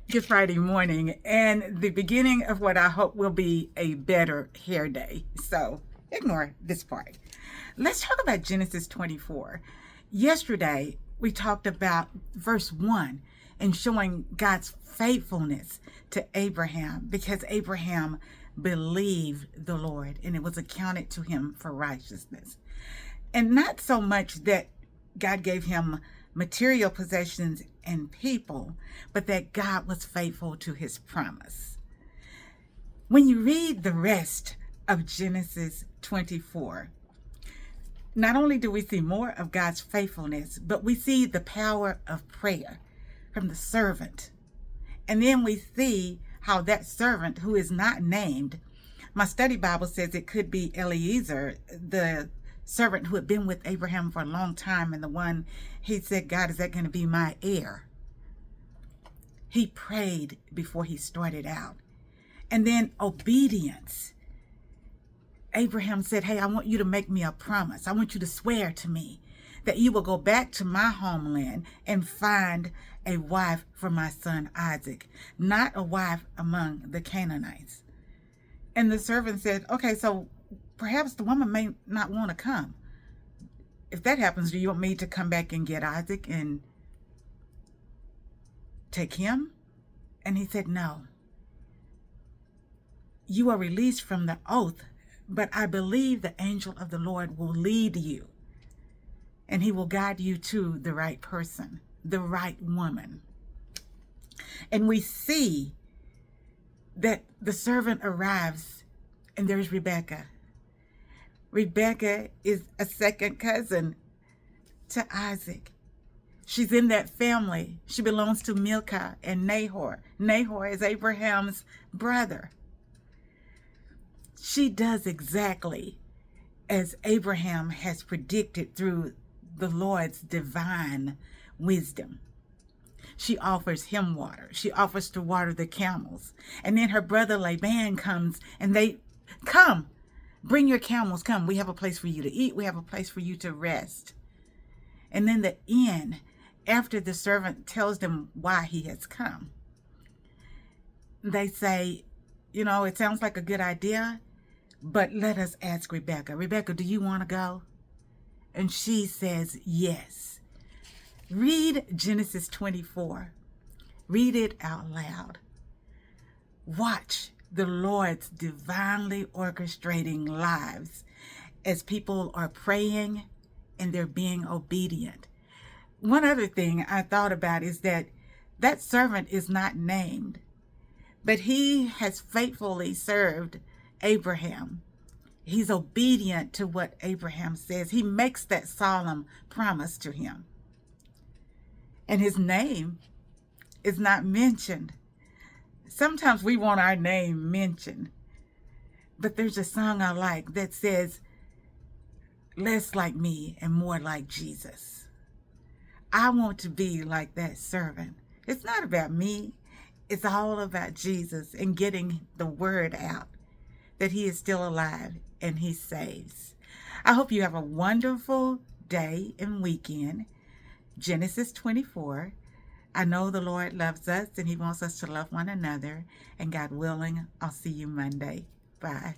Good Friday morning and the beginning of what I hope will be a better hair day. So ignore this part. Let's talk about Genesis 24. Yesterday, we talked about verse 1 and showing God's faithfulness to Abraham because Abraham believed the Lord and it was accounted to him for righteousness. And not so much that God gave him material possessions and people, but that God was faithful to his promise. When you read the rest of Genesis 24, not only do we see more of God's faithfulness, but we see the power of prayer from the servant. And then we see how that servant, who is not named, my study Bible says it could be Eliezer, the servant who had been with Abraham for a long time, and the one he said, God, is that going to be my heir? He prayed before he started out. And then obedience. Abraham said, hey, I want you to make me a promise. I want you to swear to me that you will go back to my homeland and find a wife for my son Isaac, not a wife among the Canaanites. And the servant said, okay, so perhaps the woman may not want to come. If that happens, do you want me to come back and get Isaac and take him? And he said, no. You are released from the oath, but I believe the angel of the Lord will lead you and he will guide you to the right person, the right woman. And we see that the servant arrives and there's Rebecca. Rebecca is a second cousin to Isaac. She's in that family. She belongs to Milcah and Nahor. Nahor is Abraham's brother. She does exactly as Abraham has predicted through the Lord's divine wisdom. She offers him water. She offers to water the camels. And then her brother Laban comes and they come. Bring your camels, come. We have a place for you to eat. We have a place for you to rest. And then the end, after the servant tells them why he has come, they say, it sounds like a good idea, but let us ask Rebecca. Rebecca, do you want to go? And she says, yes. Read Genesis 24. Read it out loud. Watch the Lord's divinely orchestrating lives as people are praying and they're being obedient. One other thing I thought about is that servant is not named, but he has faithfully served Abraham. He's obedient to what Abraham says. He makes that solemn promise to him. And his name is not mentioned. Sometimes we want our name mentioned, but there's a song I like that says, less like me and more like Jesus. I want to be like that servant. It's not about me. It's all about Jesus and getting the word out that he is still alive and he saves. I hope you have a wonderful day and weekend. Genesis 24. I know the Lord loves us and he wants us to love one another. And God willing, I'll see you Monday. Bye.